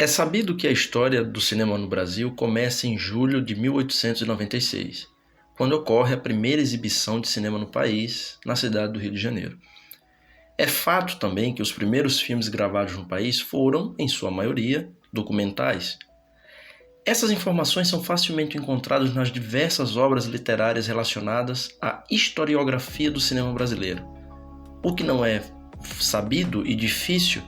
É sabido que a história do cinema no Brasil começa em julho de 1896, quando ocorre a primeira exibição de cinema no país, na cidade do Rio de Janeiro. É fato também que os primeiros filmes gravados no país foram, em sua maioria, documentais. Essas informações são facilmente encontradas nas diversas obras literárias relacionadas à historiografia do cinema brasileiro. O que não é sabido e difícil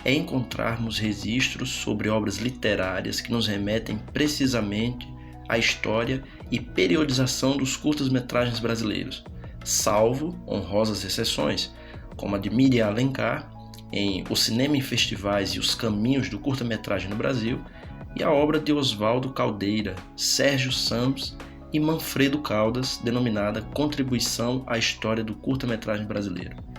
é encontrarmos registros sobre obras literárias que nos remetem precisamente à história e periodização dos curtas-metragens brasileiros, salvo honrosas exceções, como a de Miriam Alencar, em O Cinema em Festivais e os Caminhos do Curta-Metragem no Brasil, e a obra de Oswaldo Caldeira, Sérgio Santos e Manfredo Caldas, denominada Contribuição à História do Curta-Metragem Brasileiro.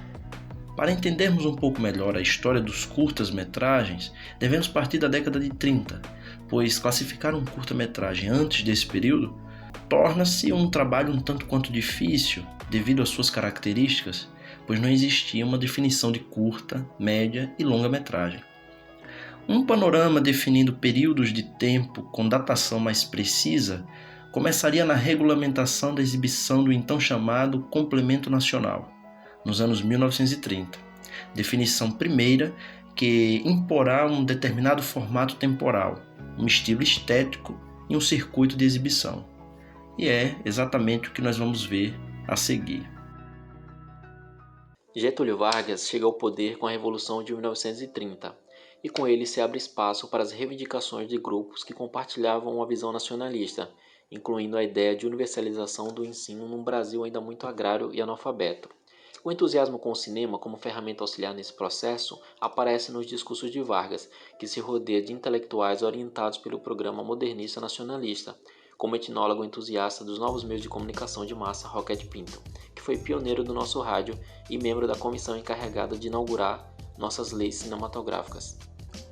Para entendermos um pouco melhor a história dos curtas-metragens, devemos partir da década de 30, pois classificar um curta-metragem antes desse período torna-se um trabalho um tanto quanto difícil devido às suas características, pois não existia uma definição de curta, média e longa-metragem. Um panorama definindo períodos de tempo com datação mais precisa começaria na regulamentação da exibição do então chamado Complemento Nacional, nos anos 1930, definição primeira que imporá um determinado formato temporal, um estilo estético e um circuito de exibição. E é exatamente o que nós vamos ver a seguir. Getúlio Vargas chega ao poder com a Revolução de 1930, e com ele se abre espaço para as reivindicações de grupos que compartilhavam uma visão nacionalista, incluindo a ideia de universalização do ensino num Brasil ainda muito agrário e analfabeto. O entusiasmo com o cinema como ferramenta auxiliar nesse processo aparece nos discursos de Vargas, que se rodeia de intelectuais orientados pelo programa modernista nacionalista, como o etnólogo entusiasta dos novos meios de comunicação de massa Roquete Pinto, que foi pioneiro do nosso rádio e membro da comissão encarregada de inaugurar nossas leis cinematográficas.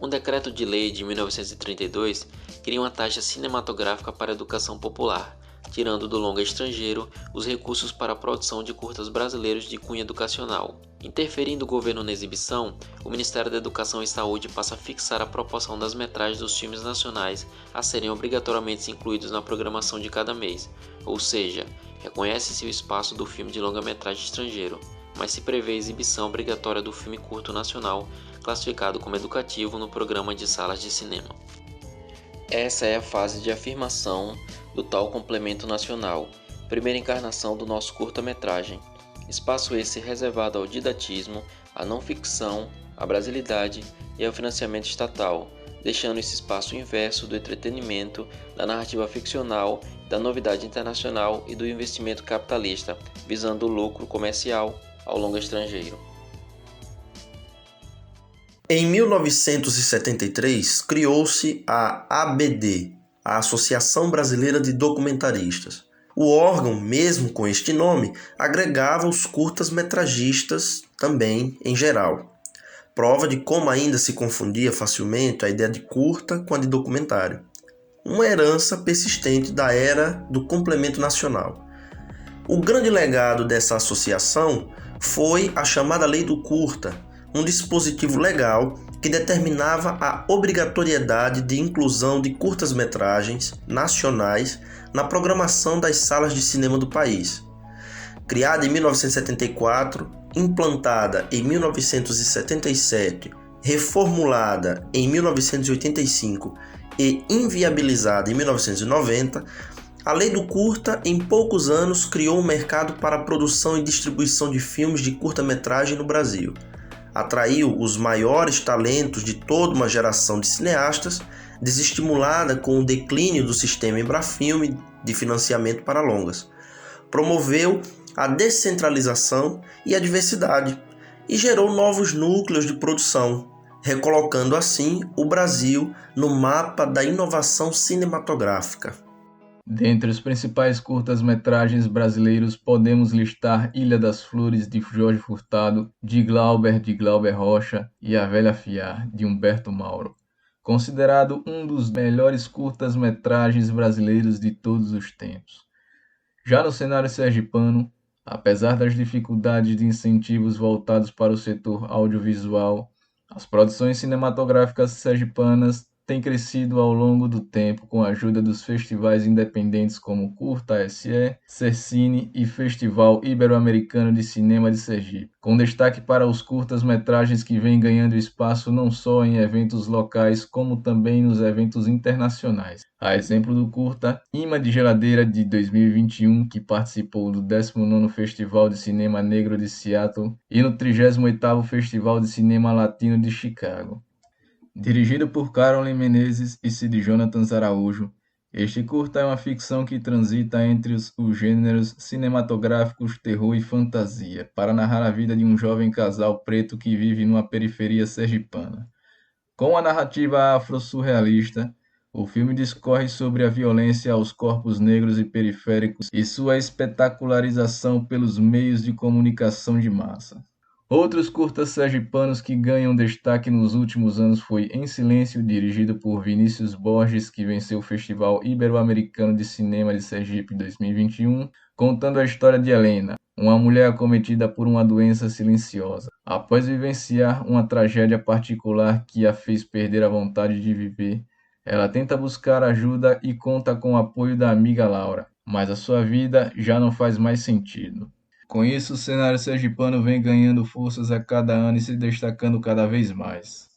Um decreto de lei de 1932 cria uma taxa cinematográfica para a educação popular, tirando do longa estrangeiro os recursos para a produção de curtas brasileiros de cunho educacional. Interferindo o governo na exibição, o Ministério da Educação e Saúde passa a fixar a proporção das metragens dos filmes nacionais a serem obrigatoriamente incluídos na programação de cada mês, ou seja, reconhece-se o espaço do filme de longa-metragem estrangeiro, mas se prevê a exibição obrigatória do filme curto nacional, classificado como educativo no programa de salas de cinema. Essa é a fase de afirmação do tal complemento nacional, primeira encarnação do nosso curta-metragem. Espaço esse reservado ao didatismo, à não-ficção, à brasilidade e ao financiamento estatal, deixando esse espaço inverso do entretenimento, da narrativa ficcional, da novidade internacional e do investimento capitalista, visando o lucro comercial ao longo estrangeiro. Em 1973, criou-se a ABD, a Associação Brasileira de Documentaristas. O órgão, mesmo com este nome, agregava os curtas-metragistas também em geral. Prova de como ainda se confundia facilmente a ideia de curta com a de documentário. Uma herança persistente da era do complemento nacional. O grande legado dessa associação foi a chamada Lei do Curta, um dispositivo legal que determinava a obrigatoriedade de inclusão de curtas-metragens nacionais na programação das salas de cinema do país. Criada em 1974, implantada em 1977, reformulada em 1985 e inviabilizada em 1990, a Lei do Curta, em poucos anos, criou um mercado para a produção e distribuição de filmes de curta-metragem no Brasil. Atraiu os maiores talentos de toda uma geração de cineastas, desestimulada com o declínio do sistema Embrafilme de financiamento para longas. Promoveu a descentralização e a diversidade e gerou novos núcleos de produção, recolocando assim o Brasil no mapa da inovação cinematográfica. Dentre os principais curtas-metragens brasileiros podemos listar Ilha das Flores, de Jorge Furtado, de Glauber Rocha e A Velha Fiar, de Humberto Mauro. Considerado um dos melhores curtas-metragens brasileiros de todos os tempos. Já no cenário sergipano, apesar das dificuldades de incentivos voltados para o setor audiovisual, as produções cinematográficas sergipanas tem crescido ao longo do tempo com a ajuda dos festivais independentes como Curta SE, Cercine e Festival Ibero-Americano de Cinema de Sergipe, com destaque para os curtas-metragens que vêm ganhando espaço não só em eventos locais, como também nos eventos internacionais. A exemplo do curta Imã de Geladeira de 2021, que participou do 19º Festival de Cinema Negro de Seattle e no 38º Festival de Cinema Latino de Chicago. Dirigido por Caroline Menezes e Cid Jonatas Araújo, este curta é uma ficção que transita entre os gêneros cinematográficos terror e fantasia, para narrar a vida de um jovem casal preto que vive numa periferia sergipana. Com a narrativa afro-surrealista, o filme discorre sobre a violência aos corpos negros e periféricos e sua espetacularização pelos meios de comunicação de massa. Outros curtas sergipanos que ganham destaque nos últimos anos foi Em Silêncio, dirigido por Vinícius Borges, que venceu o Festival Ibero-Americano de Cinema de Sergipe 2021, contando a história de Helena, uma mulher acometida por uma doença silenciosa. Após vivenciar uma tragédia particular que a fez perder a vontade de viver, ela tenta buscar ajuda e conta com o apoio da amiga Laura, mas a sua vida já não faz mais sentido. Com isso, o cenário sergipano vem ganhando forças a cada ano e se destacando cada vez mais.